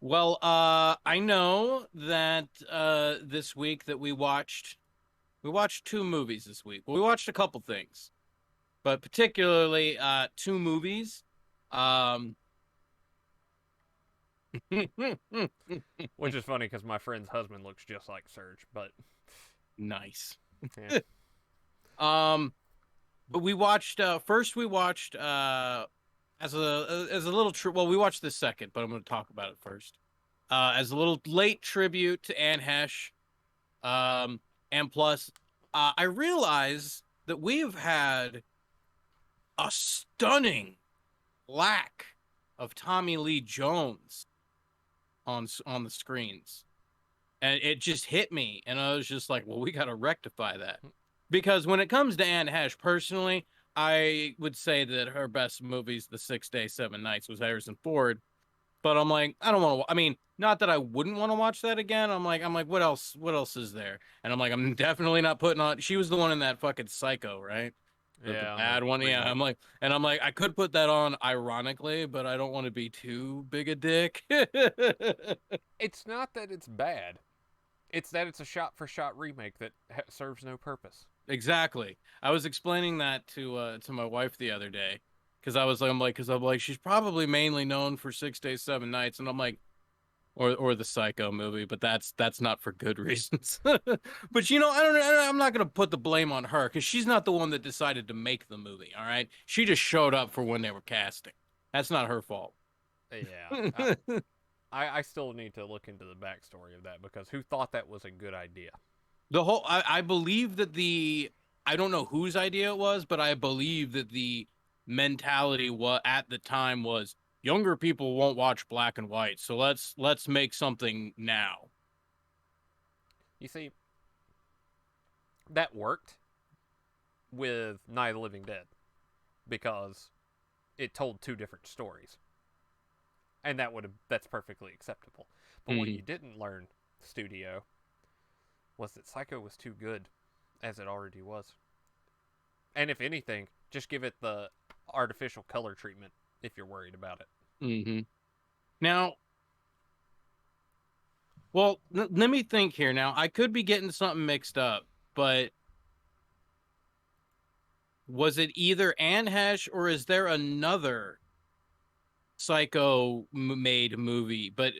Well, I know that this week that we watched two movies this week. Well, we watched a couple things, but particularly two movies. Um, Which is funny because my friend's husband looks just like Serge. But nice. yeah, Um, but we watched first we watched as a little well, we watched the second, but I'm going to talk about it first. As a little late tribute to Anne Hesh. Um, and plus, I realize that we've had a stunning lack of Tommy Lee Jones on the screens, and it just hit me, and I was just like, "Well, we got to rectify that." Because when it comes to Anne Hesh, personally, I would say that her best movies, The 6 Days, 7 Nights, was Harrison Ford. But I'm like, I don't want to. I mean, not that I wouldn't want to watch that again. I'm like, what else? What else is there? And I'm like, I'm definitely not putting on. She was the one in that fucking Psycho, right? The yeah, on the bad one. Yeah. remake. I'm like, I could put that on ironically, but I don't want to be too big a dick. It's not that it's bad; it's that it's a shot-for-shot remake that serves no purpose. Exactly. I was explaining that to my wife the other day because I'm like, she's probably mainly known for 6 Days, 7 Nights, and I'm like, or the Psycho movie, but that's not for good reasons. But I'm not gonna put the blame on her because she's not the one that decided to make the movie. All right, she just showed up for when they were casting. That's not her fault. Yeah, I still need to look into the backstory of that because who thought that was a good idea? I believe that I don't know whose idea it was, but I believe that the mentality at the time was younger people won't watch black and white, so let's make something now. You see, that worked with Night of the Living Dead because it told two different stories, and that's perfectly acceptable. But what Hmm. you didn't learn, studio, was that Psycho was too good as it already was. And if anything, just give it the artificial color treatment if you're worried about it. Hmm. Now, well, let me think here. Now, I could be getting something mixed up, but was it either Anne Hesh or is there another Psycho made movie? But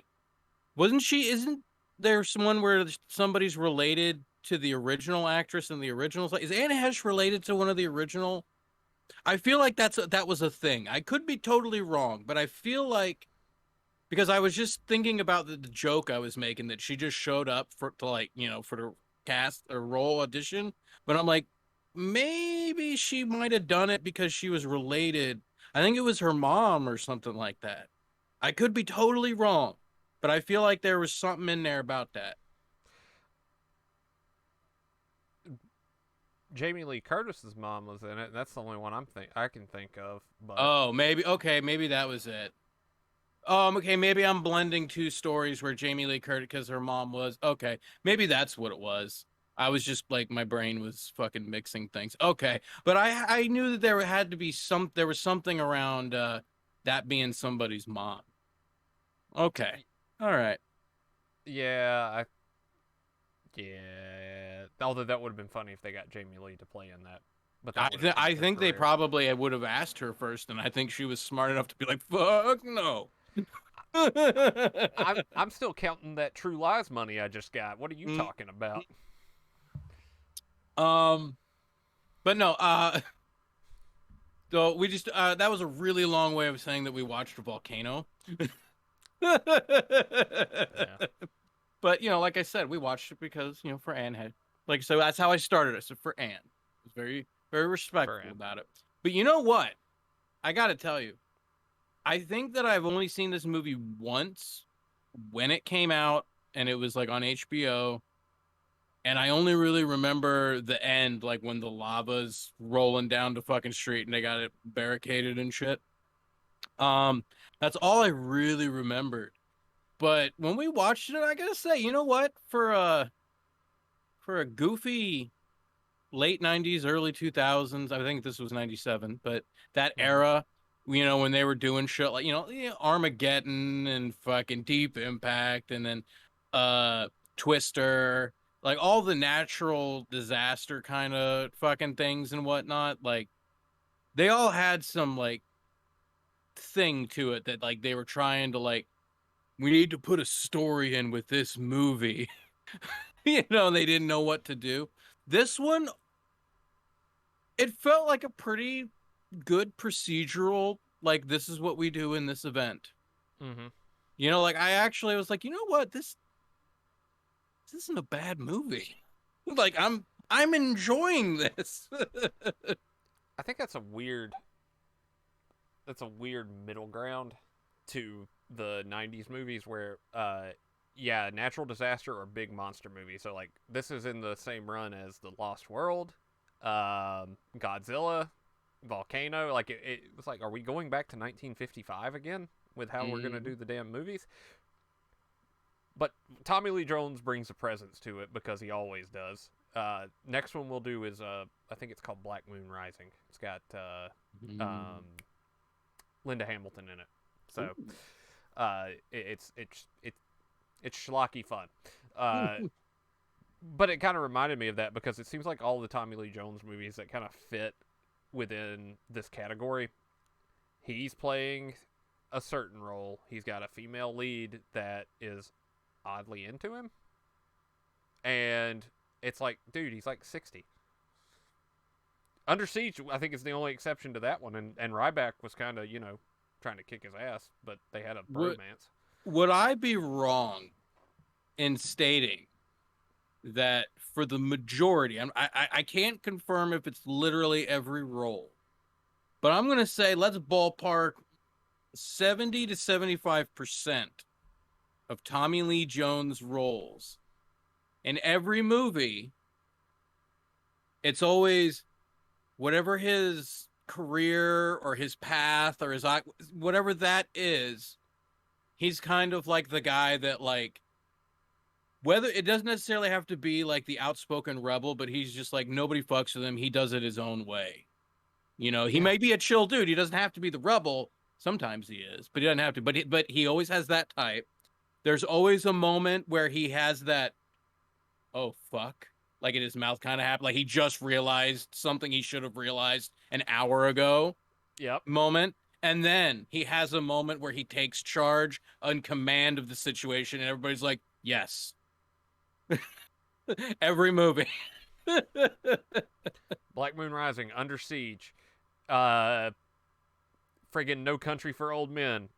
isn't there someone where somebody's related to the original actress in the original? Is Anne Hesh related to one of the original? I feel like that was a thing. I could be totally wrong, but I feel like because I was just thinking about the joke I was making that she just showed up for the cast or role audition, but I'm like, maybe she might have done it because she was related. I think it was her mom or something like that. I could be totally wrong, but I feel like there was something in there about that. Jamie Lee Curtis's mom was in it, and that's the only one I can think of. But Oh, maybe okay, maybe that was it. Okay, maybe I'm blending two stories where Jamie Lee Curtis because her mom was okay. Maybe that's what it was. I was just like my brain was fucking mixing things. Okay, but I knew that there was something around that being somebody's mom. Okay, all right. yeah, yeah. Although that would have been funny if they got Jamie Lee to play in that, but that would have I tanked her think they career. probably would have asked her first, and I think she was smart enough to be like, "Fuck no." I'm still counting that True Lies money I just got. What are you Mm, talking about? um, but no, so we just that was a really long way of saying that we watched Volcano. Yeah, But like I said, we watched it because for Anne had so that's how I started. I said for Anne. I was very very for respectful him. about it. But you know what? I got to tell you, I think that I've only seen this movie once when it came out, and it was like on HBO. And I only really remember the end, like when the lava's rolling down the fucking street and they got it barricaded and shit. Um, that's all I really remembered. But when we watched it, I gotta say, you know what? For a goofy late '90s, early 2000s, I think this was '97, but that Mm-hmm. era, when they were doing shit like Armageddon and fucking Deep Impact, and then Twister, like all the natural disaster kind of fucking things and whatnot. Like they all had some like thing to it that like they were trying to like, we need to put a story in with this movie. They didn't know what to do. This one, it felt like a pretty good procedural, like this is what we do in this event. Mm-hmm. Like I actually was like, you know what, this isn't a bad movie. Like I'm enjoying this. I think that's a weird middle ground to the 90s movies where yeah, natural disaster or big monster movie. So like this is in the same run as The Lost World, Godzilla, Volcano. Like it was like, are we going back to 1955 again with how we're gonna do the damn movies? But Tommy Lee Jones brings a presence to it because he always does. Next one we'll do is I think it's called Black Moon Rising. It's got Linda Hamilton in it. So it's schlocky fun. But it kind of reminded me of that because it seems like all the Tommy Lee Jones movies that kind of fit within this category, he's playing a certain role. He's got a female lead that is oddly into him. And it's like, dude, he's like 60. Under Siege, I think, is the only exception to that one. And Ryback was kind of, trying to kick his ass, but they had a bromance. Would I be wrong in stating that for the majority, I can't confirm if it's literally every role, but I'm going to say let's ballpark 70 to 75% of Tommy Lee Jones roles in every movie, it's always whatever his career or his path or his whatever that is, he's kind of like the guy that like, whether it doesn't necessarily have to be like the outspoken rebel, but he's just like nobody fucks with him. He does it his own way. He may be a chill dude. He doesn't have to be the rebel. Sometimes he is, but he doesn't have to. But he always has that type. There's always a moment where he has that, oh fuck, like in his mouth kind of happened, like he just realized something he should have realized an hour ago. Yep. Moment. And then he has a moment where he takes charge on command of the situation, and everybody's like, yes. Every movie. Black Moon Rising, Under Siege, friggin' No Country for Old Men,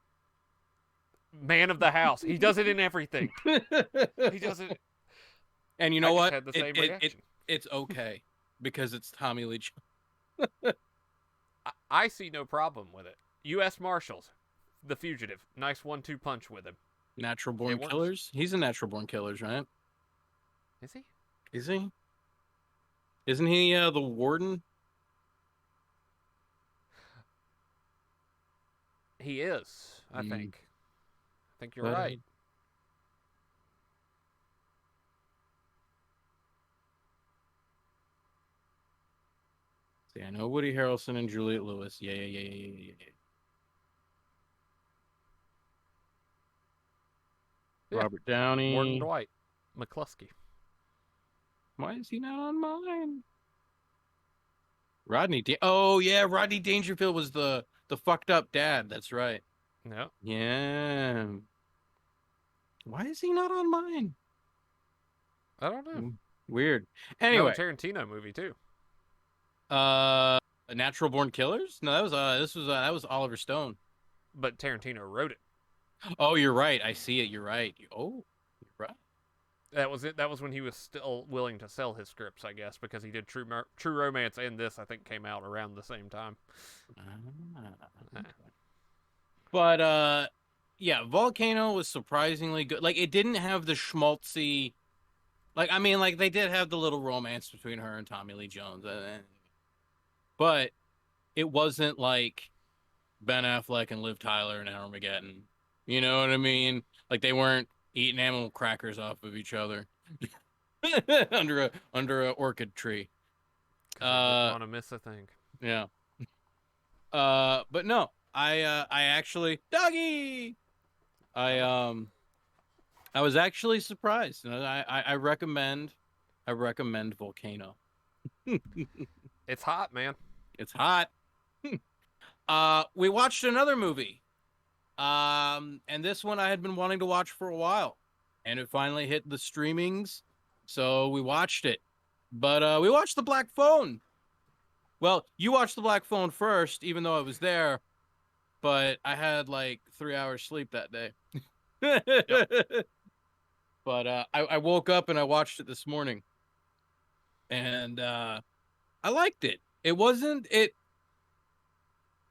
Man of the House. He does it in everything. He does it. And you know what? Had the same reaction. It's okay because it's Tommy Lee. I see no problem with it. U.S. Marshals, The Fugitive, nice 1-2 punch with him. Natural Born Killers. He's a Natural Born Killers, right? Is he? Is he? Isn't he the warden? He is, I think. I think you're right. See, I know Woody Harrelson and Juliette Lewis. Yeah. Yeah. Robert Downey. Warden Dwight McCluskey. Why is he not on mine? Rodney Dangerfield was the fucked up dad. That's right. No. Yeah. Why is he not on mine? I don't know. Weird. Anyway, Tarantino movie too. Natural Born Killers? No, that was Oliver Stone. But Tarantino wrote it. Oh, you're right. I see it. You're right. Oh, you're right. That was it. That was when he was still willing to sell his scripts, I guess, because he did True Romance, and this I think came out around the same time. But yeah, Volcano was surprisingly good. Like it didn't have the schmaltzy, like I mean, like they did have the little romance between her and Tommy Lee Jones, but it wasn't like Ben Affleck and Liv Tyler and Armageddon. You know what I mean? Like they weren't eating animal crackers off of each other under a orchid tree. Want to miss a thing. Yeah. But no, I actually doggy. I was actually surprised. And I recommend Volcano. It's hot, man. It's hot. We watched another movie. And this one I had been wanting to watch for a while, and it finally hit the streamings, so we watched it. But we watched The Black Phone. Well, you watched The Black Phone first, even though I was there, but I had like 3 hours sleep that day. Yep. But I woke up and I watched it this morning, and I liked it.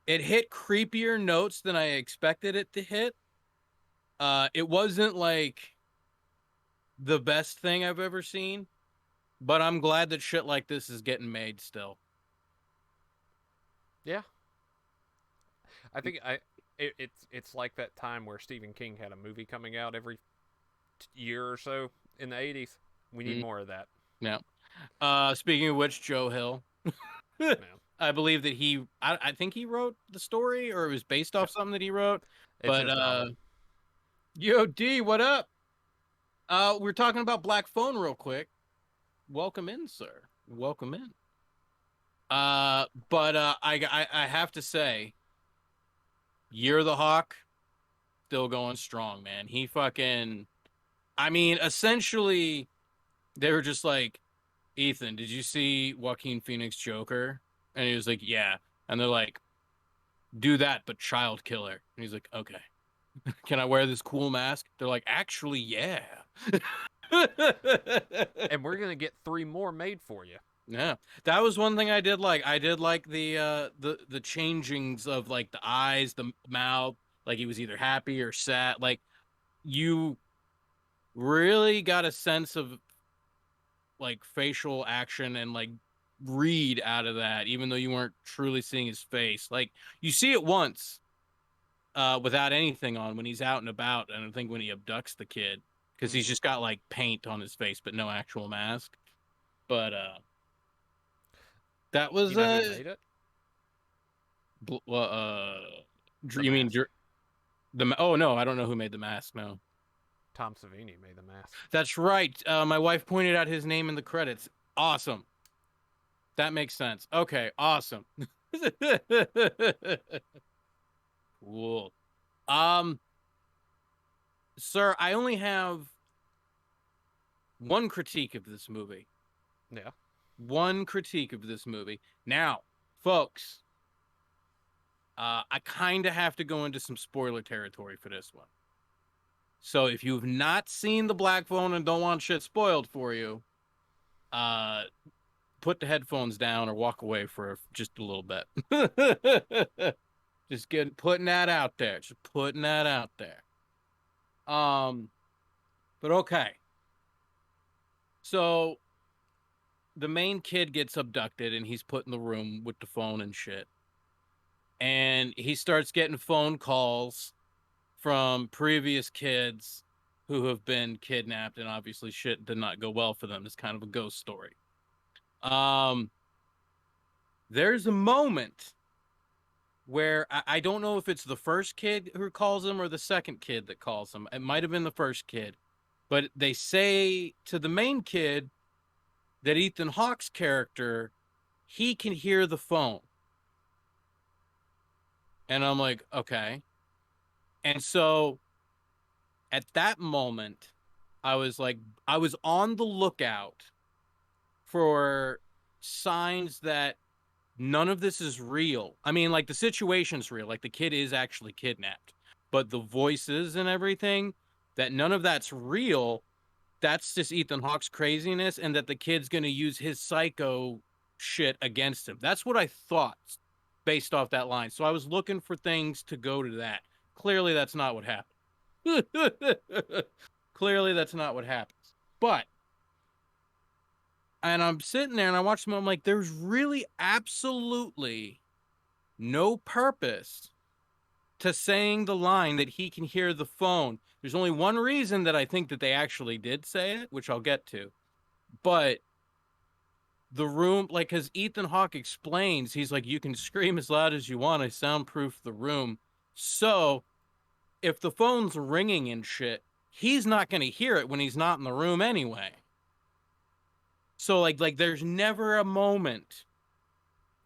It hit creepier notes than I expected it to hit. It wasn't like the best thing I've ever seen, but I'm glad that shit like this is getting made still. Yeah. I think it's like that time where Stephen King had a movie coming out every year or so in the 80s. We need more of that. Yeah. Speaking of which, Joe Hill. Yeah. I believe that I think he wrote the story, or it was based off something that he wrote. It's But his novel. Yo D, what up? We're talking about Black Phone real quick. Welcome in, sir. Welcome in. But I have to say, Year the Hawk still going strong, man. He fucking, I mean, essentially, they were just like, Ethan, did you see Joaquin Phoenix Joker? And he was like, yeah. And they're like, do that, but child killer. And he's like, okay. Can I wear this cool mask? They're like, actually, yeah. And we're going to get 3 more made for you. Yeah, that was one thing I did like. I did like the changings of like the eyes, the mouth. Like he was either happy or sad. Like you really got a sense of like facial action and like read out of that, even though you weren't truly seeing his face. Like you see it once, without anything on when he's out and about, and I think when he abducts the kid, because he's just got like paint on his face but no actual mask. But that was You know who made it? The you mean Mask. the oh no, I don't know who made the mask. No, Tom Savini made the mask. that's right. My wife pointed out his name in the credits. Awesome. That makes sense. Okay, awesome. Cool. Um, sir, I only have one critique of this movie. Yeah. One critique of this movie. Now, folks, I kind of have to go into some spoiler territory for this one. So if you've not seen The Black Phone and don't want shit spoiled for you, put the headphones down or walk away for just a little bit. Just putting that out there. Just putting that out there. But okay. So the main kid gets abducted and he's put in the room with the phone and shit. And he starts getting phone calls from previous kids who have been kidnapped, and obviously shit did not go well for them. It's kind of a ghost story. There's a moment where I don't know if it's the first kid who calls him or the second kid that calls him. It might have been the first kid, but they say to the main kid that Ethan Hawke's character, he can hear the phone. And I'm like, okay. And so at that moment, I was on the lookout for signs that none of this is real. I mean, like the situation's real, like the kid is actually kidnapped, but the voices and everything, that none of that's real. That's just Ethan Hawke's craziness, and that the kid's going to use his psycho shit against him. That's what I thought based off that line. So I was looking for things to go to that. Clearly, that's not what happened. Clearly, that's not what happens. But, and I'm sitting there and I watch them. I'm like, there's really absolutely no purpose to saying the line that he can hear the phone. There's only one reason that I think that they actually did say it, which I'll get to. But the room, like, because Ethan Hawke explains, he's like, you can scream as loud as you want, I soundproof the room. So if the phone's ringing and shit, he's not going to hear it when he's not in the room anyway. So like there's never a moment,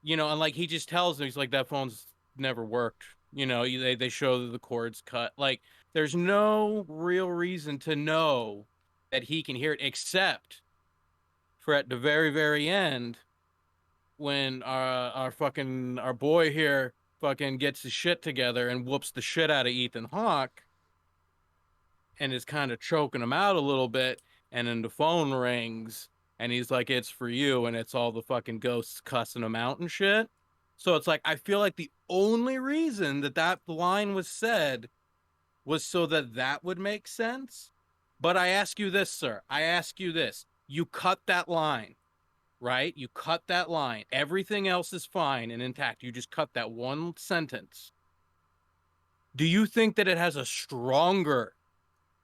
and like he just tells him, he's like, that phone's never worked. They show the cords cut. Like there's no real reason to know that he can hear it, except for at the very, very end when our boy here fucking gets his shit together and whoops the shit out of Ethan Hawke and is kind of choking him out a little bit, and then the phone rings and he's like, it's for you, and it's all the fucking ghosts cussing him out and shit. So it's like, I feel like the only reason that line was said was so that that would make sense. But I ask you this, sir, I ask you this, you cut that line, right? You cut that line. Everything else is fine and intact. You just cut that one sentence. Do you think that it has a stronger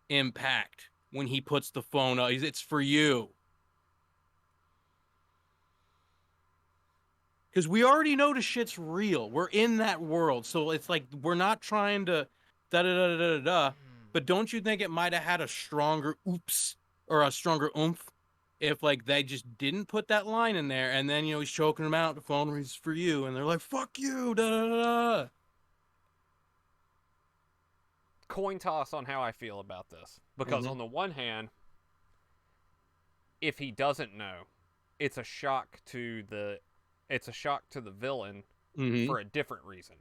impact when he puts the phone up? It's for you. Because we already know the shit's real. We're in that world. So it's like, we're not trying to da da da da da da. But don't you think it might have had a stronger oops or a stronger oomph if like they just didn't put that line in there, and then he's choking them out, the phone rings for you, and they're like, fuck you, da da da. Coin toss on how I feel about this. Because Mm-hmm. on the one hand, if he doesn't know, it's a shock to the villain Mm-hmm. for a different reason.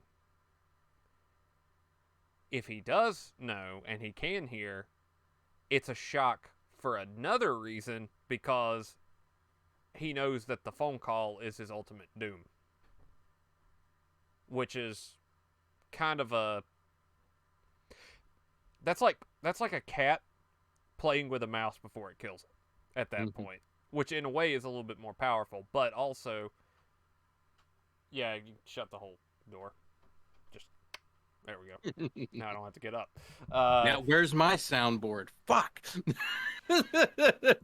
If he does know and he can hear, it's a shock for another reason, because he knows that the phone call is his ultimate doom. Which is kind of a that's like a cat playing with a mouse before it kills it at that Mm-hmm. point, which in a way is a little bit more powerful, but also, yeah, you shut the whole door. Just there we go. Now I don't have to get up. Now where's my soundboard? Fuck. Somebody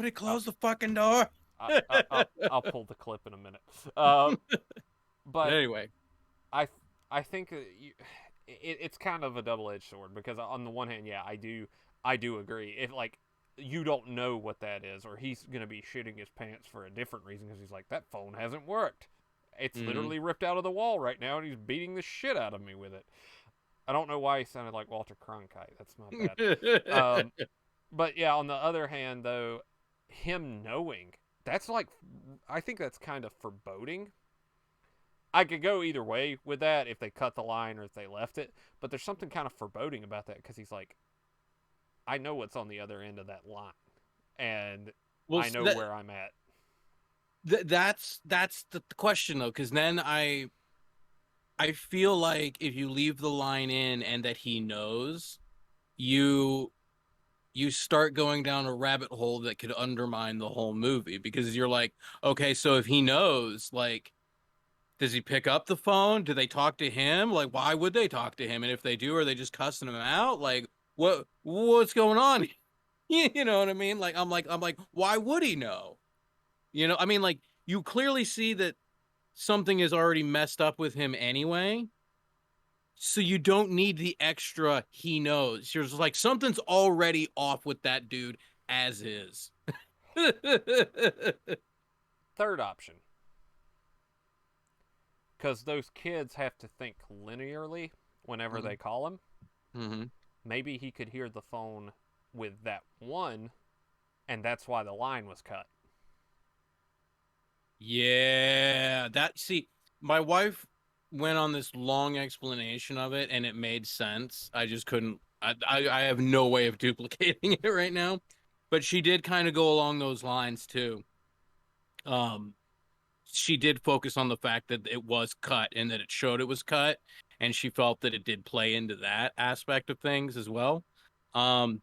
I'll, close the fucking door. I'll pull the clip in a minute. Uh, But but anyway. I I think it's kind of a double edged sword, because on the one hand, yeah, I do agree. If like you don't know what that is, or he's gonna be shitting his pants for a different reason, because he's like, that phone hasn't worked. It's Mm-hmm. literally ripped out of the wall right now, and he's beating the shit out of me with it. I don't know why he sounded like Walter Cronkite. That's my bad. Um, but yeah, on the other hand, though, him knowing, that's like, I think that's kind of foreboding. I could go either way with that, if they cut the line or if they left it, but there's something kind of foreboding about that, because he's like, I know what's on the other end of that line, and Well, I know where I'm at. that's the question though, because then I feel like if you leave the line in and that he knows, you you start going down a rabbit hole that could undermine the whole movie, because you're like, okay, so if he knows, like, does he pick up the phone? Do they talk to him? Like, why would they talk to him? And if they do, are they just cussing him out? Like, what's going on? You know what I mean? Like, I'm like, why would he know? I mean, like, you clearly see that something is already messed up with him anyway. So you don't need the extra he knows. You're just like, something's already off with that dude as is. Third option, because those kids have to think linearly whenever they call him. Mm-hmm. Maybe he could hear the phone with that one, and that's why the line was cut. Yeah, see, my wife went on this long explanation of it, and it made sense. I just couldn't. I have no way of duplicating it right now, but she did kind of go along those lines too. Um, she did focus on the fact that it was cut and that it showed it was cut, and she felt that it did play into that aspect of things as well. Um,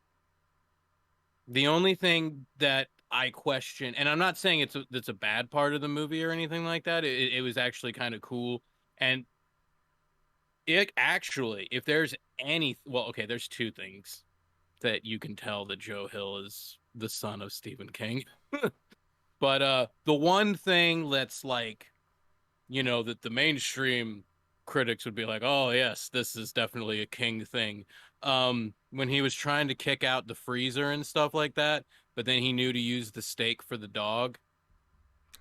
the only thing that I question, and I'm not saying it's a bad part of the movie or anything like that. It was actually kind of cool, and it actually, if there's well, okay, there's two things that you can tell that Joe Hill is the son of Stephen King. But the one thing that's like, that the mainstream critics would be like, "Oh, yes, this is definitely a King thing." When he was trying to kick out the freezer and stuff like that, but then he knew to use the steak for the dog,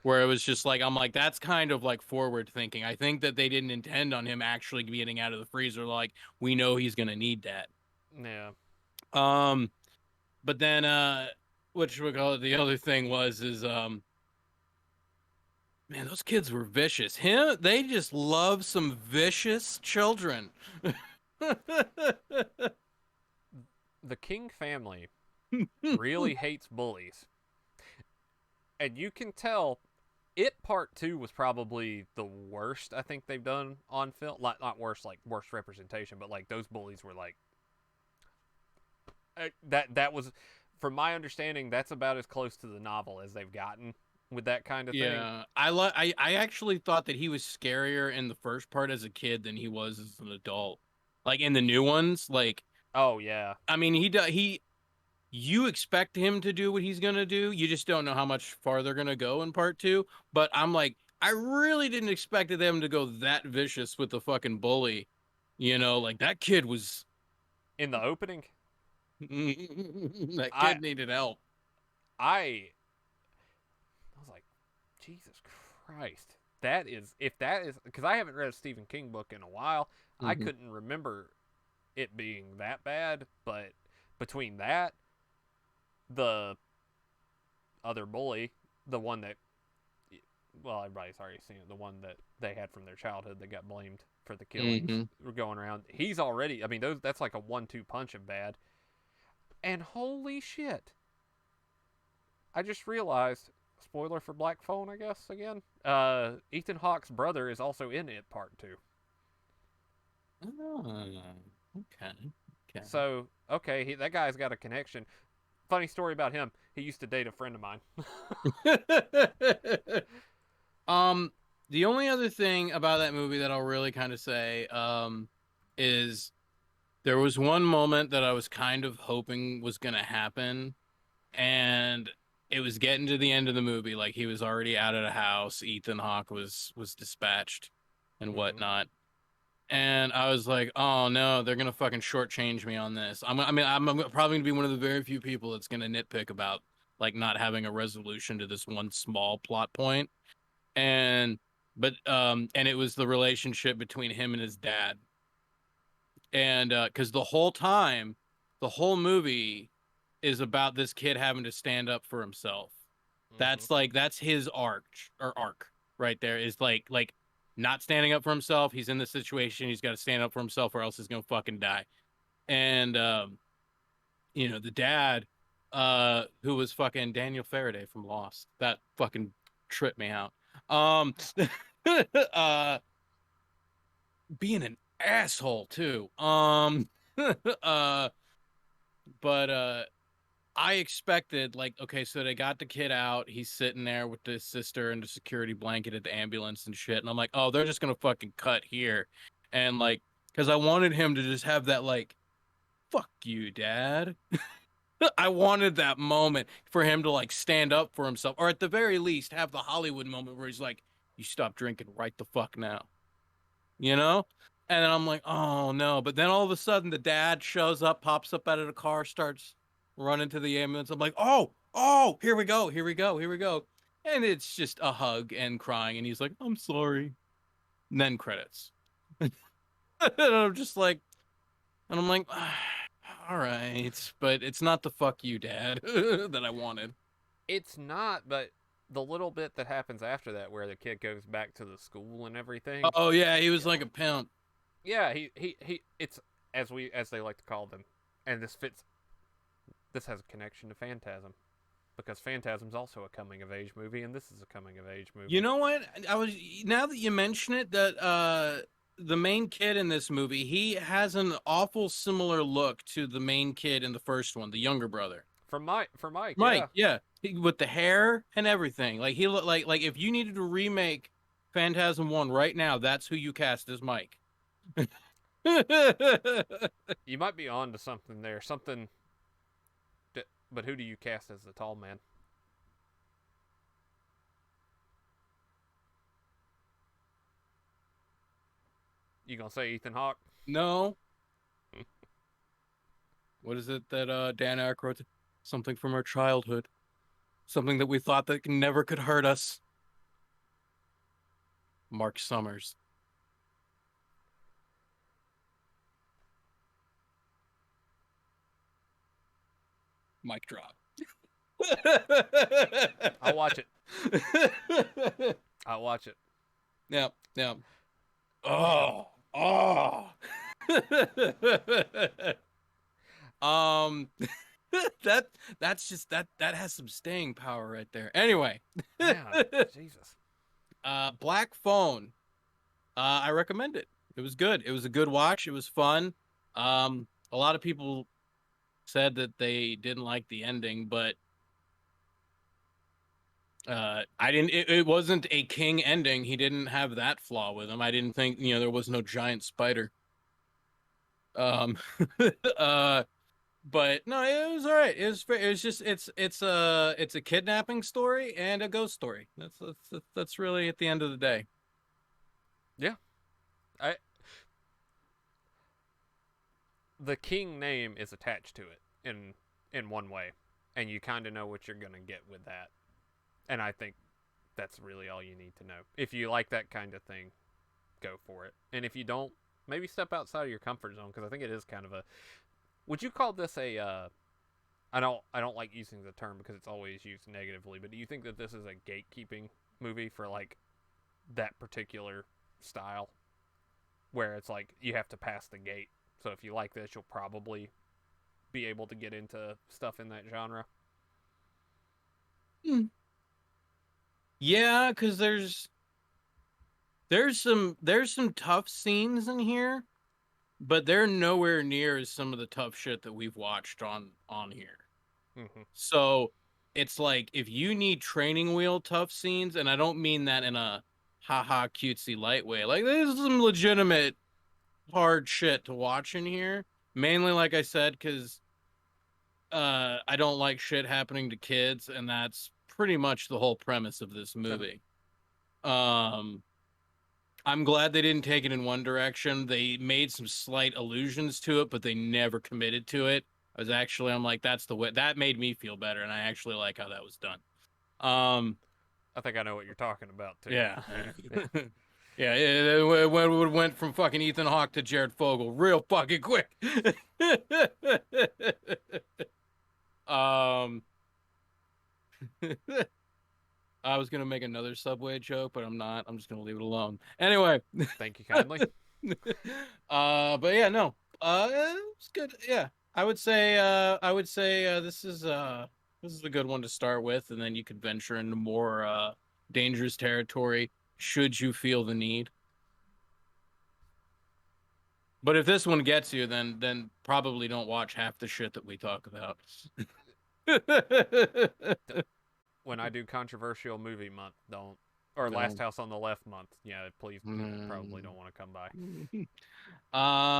where it was just like, I'm like, that's kind of like forward thinking. I think that they didn't intend on him actually getting out of the freezer. Like, we know he's gonna need that. Yeah. Um, but then what should we call it? The other thing is man, those kids were vicious. They just love some vicious children. The King family really hates bullies. And you can tell it part 2 was probably the worst I think they've done on film. Not worst, like worst representation, but like those bullies were like that was, from my understanding, that's about as close to the novel as they've gotten with that kind of thing. Yeah, I actually thought that he was scarier in the first part as a kid than he was as an adult. Like in the new ones, like Oh yeah. I mean, he you expect him to do what he's gonna do. You just don't know how much farther they're gonna go in part two. But I'm like, I really didn't expect them to go that vicious with the fucking bully. Like that kid was In the opening, that I kid needed help. I I was like, Jesus Christ. That is, if that is, because I haven't read a Stephen King book in a while. I Hmm. couldn't remember it being that bad, but between that, the other bully, the one that, well, everybody's already seen it, the one that they had from their childhood that got blamed for the killings Hmm. were going around. He's already, I mean, that's like a 1-2 punch of bad. And holy shit, I just realized, spoiler for Black Phone, I guess, again. Ethan Hawke's brother is also in it, part 2. Oh, okay. Okay. So, okay, that guy's got a connection. Funny story about him. He used to date a friend of mine. Um, the only other thing about that movie that I'll really kind of say, is there was one moment that I was kind of hoping was gonna happen, and it was getting to the end of the movie, like he was already out of the house. Ethan Hawke was dispatched and Mm-hmm. whatnot. And I was like, oh no, they're gonna fucking shortchange me on this. I'm probably gonna be one of the very few people that's gonna nitpick about like not having a resolution to this one small plot point. And and it was the relationship between him and his dad. And because the whole movie is about this kid having to stand up for himself. Mm-hmm. That's his arc right there, is like not standing up for himself. He's in the situation, he's got to stand up for himself or else he's gonna fucking die. And the dad, who was fucking Daniel Faraday from Lost, that fucking tripped me out. Um uh being an asshole too. Uh but I expected, like, okay, so they got the kid out. He's sitting there with his sister and the security blanket at the ambulance and shit. And I'm like, oh, they're just gonna fucking cut here. And like, because I wanted him to just have that like, fuck you, dad. I wanted that moment for him to like stand up for himself, or at the very least have the Hollywood moment where he's like, you stop drinking right the fuck now. you know? And then I'm like, oh no. But then all of a sudden the dad shows up, pops up out of the car, starts running to the ambulance. I'm like, oh, here we go, here we go, here we go. And it's just a hug and crying. And he's like, I'm sorry. And then credits. And I'm just like, and I'm like, all right. But it's not the fuck you, dad, that I wanted. It's not, but the little bit that happens after that, where the kid goes back to the school and everything, Oh, yeah, he was like a pimp. yeah, he it's, as they like to call them, and this has a connection to Phantasm, because Phantasm's also a coming of age movie, and this is a coming of age You movie. know what? Now that you mention it, that the main kid in this movie, he has an awful similar look to the main kid in the first one, the younger brother. For Mike, Mike, yeah. yeah. With the hair and everything. Like he looked like if you needed to remake Phantasm 1 right now, that's who you cast as Mike. You might be on to something there, something. But who do you cast as the tall man? You gonna say Ethan Hawke? No. What is it that Dan Aykroyd? Something from our childhood. Something that we thought that never could hurt us. Mark Summers. Mic drop. I'll watch it. I'll watch it. Yeah, yeah. Oh, oh. um, that's just that has some staying power right there. Anyway, Yeah, Jesus. Black Phone. I recommend it. It was good. It was a good watch. It was fun. A lot of people said that they didn't like the ending, but I didn't. It wasn't a King ending. He didn't have that flaw with him. I didn't think there was no giant spider. Um, uh, but no, it was all right. It was just it's a kidnapping story and a ghost story. That's really at the end of the day. Yeah. I the King name is attached to it in one way, and you kind of know what you're gonna get with that. And I think that's really all you need to know. If you like that kind of thing, go for it. And if you don't, maybe step outside of your comfort zone because I think it is kind of a. Would you call this a? I don't like using the term because it's always used negatively. But do you think that this is a gatekeeping movie for like that particular style, where it's like you have to pass the gate? So if you like this, you'll probably be able to get into stuff in that genre. Hmm. Yeah, because there's some tough scenes in here, but they're nowhere near as some of the tough shit that we've watched on here. Mm-hmm. So it's like if you need training wheel tough scenes, and I don't mean that in a haha cutesy light way. Like there's some legitimate hard shit to watch in here. Mainly, like I said, because I don't like shit happening to kids, and that's pretty much the whole premise of this movie. Um, I'm glad they didn't take it in one direction. They made some slight allusions to it, but they never committed to it. I'm like, that's the way that made me feel better, and I actually like how that was done. Um, I think I know what you're talking about too. yeah. Yeah. Yeah, it went from fucking Ethan Hawke to Jared Fogle real fucking quick. um, I was gonna make another Subway joke, but I'm not. I'm just gonna leave it alone. Anyway, Thank you kindly. but yeah, no, it's good. Yeah, I would say this is a good one to start with, and then you could venture into more dangerous territory should you feel the need. But if this one gets you, then probably don't watch half the shit that we talk about. When I do controversial movie month, don't or Last Don't. House on the Left month, yeah, please probably don't want to come by.